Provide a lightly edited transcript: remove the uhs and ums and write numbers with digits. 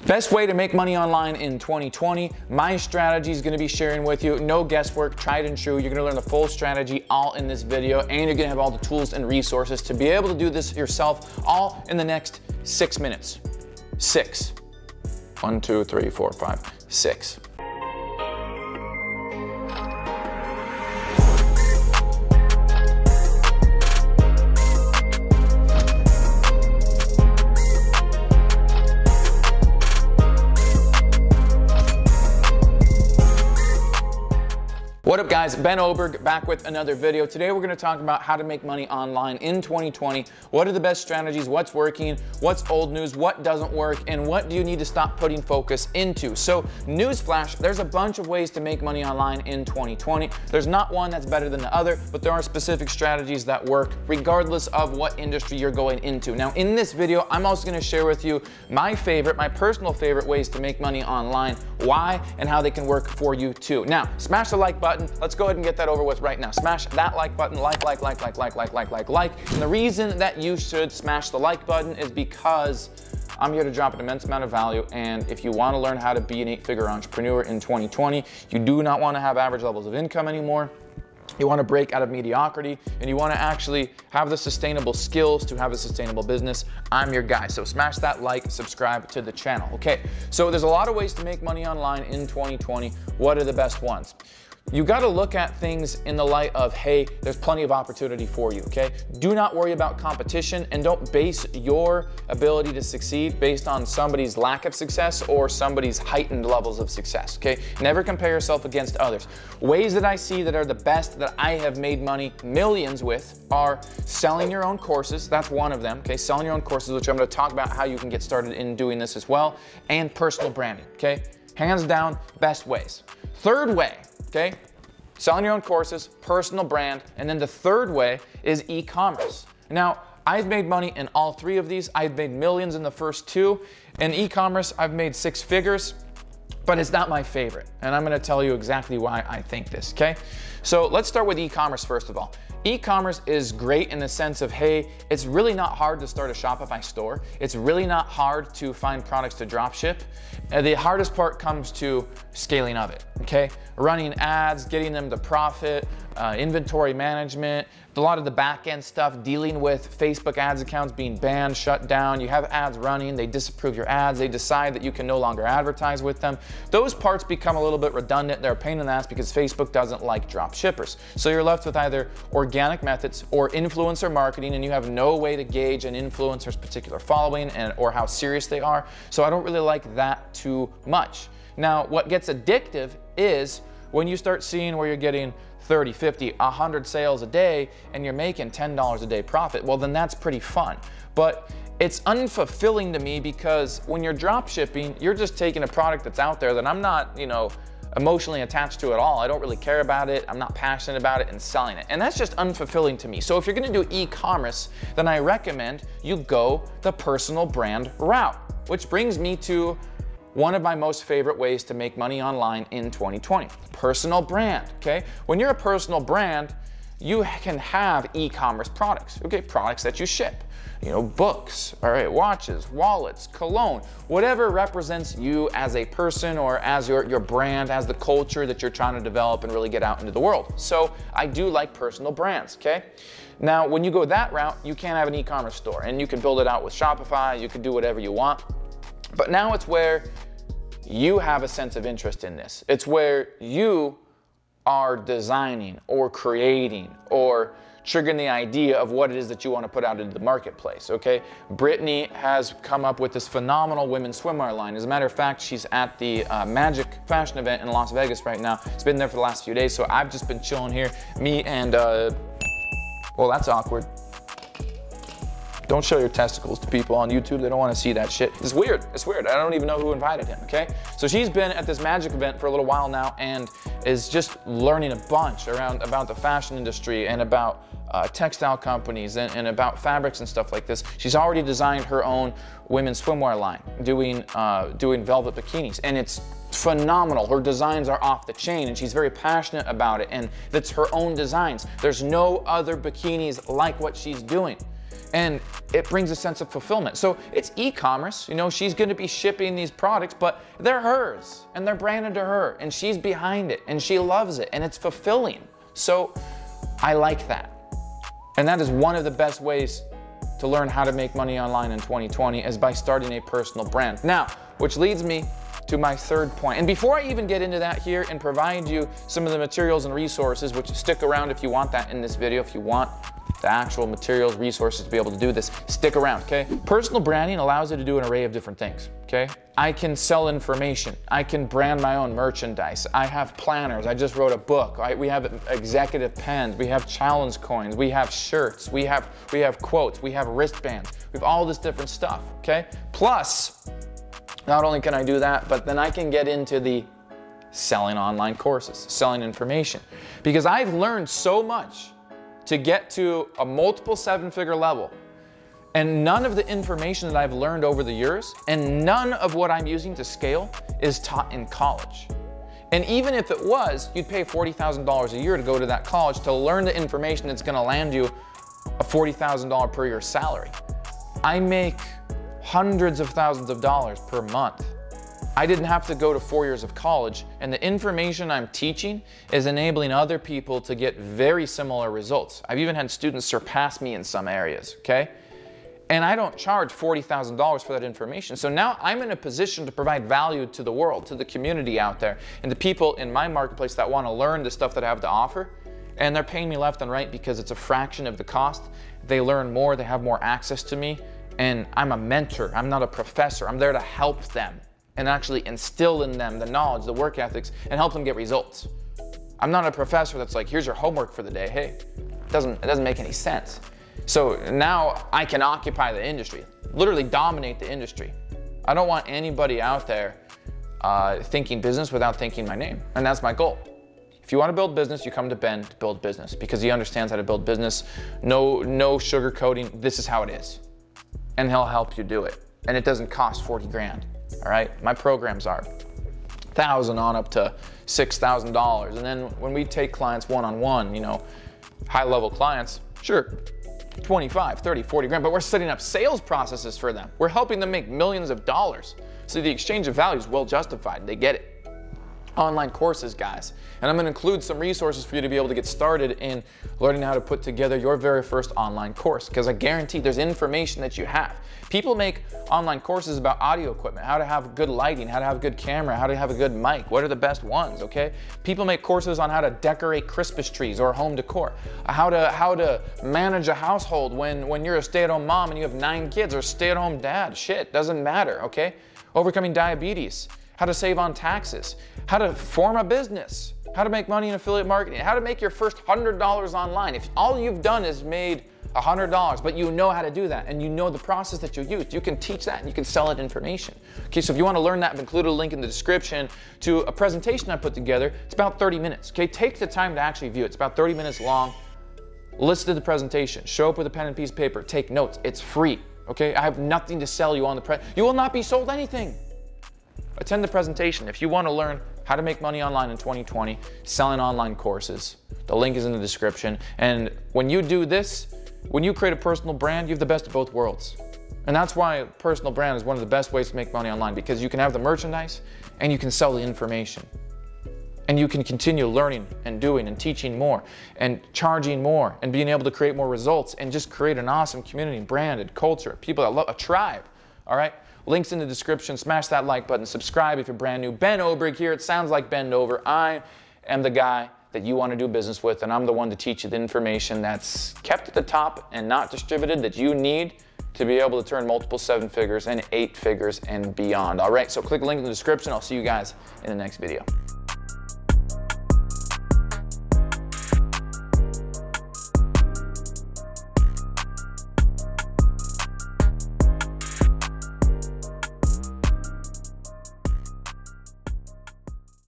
Best way to make money online in 2020. My strategy is going to be sharing with you. No guesswork, tried and true. You're going to learn the full strategy all in this video, and you're going to have all the tools and resources to be able to do this yourself all in the next 6 minutes. 6. 1, 2, 3, 4, 5, 6. What up guys, Ben Oberg back with another video. Today we're going to talk about how to make money online in 2020. What are the best strategies, what's working, what's old news, what doesn't work, and what do you need to stop putting focus into. So newsflash, there's a bunch of ways to make money online in 2020. There's not one that's better than the other, but there are specific strategies that work regardless of what industry you're going into. Now in this video, I'm also going to share with you my personal favorite ways to make money online, why, and how they can work for you too. Now, smash the like button. Let's go ahead and get that over with right now. Smash that like button, like. And the reason that you should smash the like button is because I'm here to drop an immense amount of value, and if you want to learn how to be an 8-figure entrepreneur in 2020, you do not want to have average levels of income anymore. You want to break out of mediocrity, and you want to actually have the sustainable skills to have a sustainable business, I'm your guy. So smash that like, subscribe to the channel. Okay, so there's a lot of ways to make money online in 2020. What are the best ones? You got to look at things in the light of, hey, there's plenty of opportunity for you, okay? Do not worry about competition, and don't base your ability to succeed based on somebody's lack of success or somebody's heightened levels of success, okay? Never compare yourself against others. Ways that I see that are the best that I have made money millions with are selling your own courses. That's one of them, okay? Selling your own courses, which I'm going to talk about how you can get started in doing this as well, and personal branding, okay? Hands down, best ways. Third way, okay? Selling your own courses, personal brand, and then the third way is e-commerce. Now, I've made money in all three of these. I've made millions in the first two. In e-commerce, I've made 6 figures, but it's not my favorite. And I'm gonna tell you exactly why I think this, okay? So let's start with e-commerce first of all. E-commerce is great in the sense of, hey, it's really not hard to start a Shopify store. It's really not hard to find products to drop ship. The hardest part comes to scaling of it, okay? Running ads, getting them to profit, inventory management, a lot of the back-end stuff, dealing with Facebook ads accounts being banned, shut down. You have ads running, they disapprove your ads, they decide that you can no longer advertise with them. Those parts become a little bit redundant. They're a pain in the ass because Facebook doesn't like drop shippers. So you're left with either organic methods or influencer marketing, and you have no way to gauge an influencer's particular following or how serious they are. So I don't really like that too much. Now, what gets addictive is when you start seeing where you're getting 30, 50, 100 sales a day and you're making $10 a day profit, well then that's pretty fun. But it's unfulfilling to me because when you're drop shipping, you're just taking a product that's out there that I'm not, emotionally attached to at all. I don't really care about it. I'm not passionate about it and selling it. And that's just unfulfilling to me. So if you're gonna do e-commerce, then I recommend you go the personal brand route, which brings me to one of my most favorite ways to make money online in 2020, personal brand, okay? When you're a personal brand, you can have e-commerce products, okay? Products that you ship, books, all right, watches, wallets, cologne, whatever represents you as a person or as your brand, as the culture that you're trying to develop and really get out into the world. So I do like personal brands, okay? Now, when you go that route, you can't have an e-commerce store, and you can build it out with Shopify, you can do whatever you want. But now it's where you have a sense of interest in this. It's where you are designing or creating or triggering the idea of what it is that you want to put out into the marketplace, okay? Britney has come up with this phenomenal women's swimwear line. As a matter of fact, she's at the Magic Fashion event in Las Vegas right now. It's been there for the last few days, so I've just been chilling here. Me and, well, that's awkward. Don't show your testicles to people on YouTube. They don't want to see that shit. It's weird. It's weird. I don't even know who invited him, okay? So she's been at this Magic event for a little while now and is just learning a bunch about the fashion industry and about textile companies and about fabrics and stuff like this. She's already designed her own women's swimwear line, doing velvet bikinis, and it's phenomenal. Her designs are off the chain, and she's very passionate about it, and that's her own designs. There's no other bikinis like what she's doing. And it brings a sense of fulfillment. So it's e-commerce, you know, she's gonna be shipping these products, but they're hers and they're branded to her and she's behind it and she loves it and it's fulfilling. So I like that. And that is one of the best ways to learn how to make money online in 2020 is by starting a personal brand. Now, which leads me to my third point. And before I even get into that here and provide you some of the materials and resources, which stick around if you want that in this video, if you want the actual materials, resources to be able to do this, stick around, okay? Personal branding allows you to do an array of different things, okay? I can sell information. I can brand my own merchandise. I have planners. I just wrote a book. We have executive pens. We have challenge coins. We have shirts. We have quotes. We have wristbands. We have all this different stuff, okay? Plus, not only can I do that, but then I can get into the selling online courses, selling information. Because I've learned so much to get to a multiple seven-figure level. And none of the information that I've learned over the years and none of what I'm using to scale is taught in college. And even if it was, you'd pay $40,000 a year to go to that college to learn the information that's gonna land you a $40,000 per year salary. I make hundreds of thousands of dollars per month. I didn't have to go to 4 years of college, and the information I'm teaching is enabling other people to get very similar results. I've even had students surpass me in some areas, okay? And I don't charge $40,000 for that information. So now I'm in a position to provide value to the world, to the community out there, and the people in my marketplace that want to learn the stuff that I have to offer. And they're paying me left and right because it's a fraction of the cost. They learn more, they have more access to me, and I'm a mentor. I'm not a professor. I'm there to help them and actually instill in them the knowledge, the work ethics, and help them get results. I'm not a professor that's like, here's your homework for the day. Hey, it doesn't make any sense. So now I can occupy the industry, literally dominate the industry. I don't want anybody out there thinking business without thinking my name, and that's my goal. If you want to build business, you come to Ben to build business because he understands how to build business. No sugarcoating, this is how it is. And he'll help you do it. And it doesn't cost 40 grand. All right, my programs are $1,000 on up to $6,000. And then when we take clients one-on-one, you know, high-level clients, sure, 25, 30, 40 grand, but we're setting up sales processes for them. We're helping them make millions of dollars. So the exchange of value is well justified. They get it. Online courses, guys. And I'm going to include some resources for you to be able to get started in learning how to put together your very first online course, because I guarantee there's information that you have. People make online courses about audio equipment, how to have good lighting, how to have a good camera, how to have a good mic, what are the best ones, okay? People make courses on how to decorate Christmas trees or home decor, how to manage a household when you're a stay-at-home mom and you have 9 kids, or stay-at-home dad, shit, doesn't matter, okay? Overcoming diabetes, how to save on taxes, how to form a business, how to make money in affiliate marketing, how to make your first $100 online. If all you've done is made $100, but you know how to do that and you know the process that you used, you can teach that and you can sell that information. Okay, so if you want to learn that, I've included a link in the description to a presentation I put together. It's about 30 minutes. Okay, take the time to actually view it. It's about 30 minutes long. Listen to the presentation. Show up with a pen and piece of paper. Take notes. It's free. Okay, I have nothing to sell you on the you will not be sold anything. Attend the presentation. If you want to learn how to make money online in 2020, selling online courses, the link is in the description. And when you do this, when you create a personal brand, you have the best of both worlds. And that's why personal brand is one of the best ways to make money online, because you can have the merchandise and you can sell the information. And you can continue learning and doing and teaching more and charging more and being able to create more results and just create an awesome community, branded culture, people that love a tribe, all right? Links in the description. Smash that like button. Subscribe if you're brand new. Ben Oberg here. It sounds like bend over. I am the guy that you want to do business with, and I'm the one to teach you the information that's kept at the top and not distributed that you need to be able to turn multiple 7 figures and 8 figures and beyond. All right, so click the link in the description. I'll see you guys in the next video.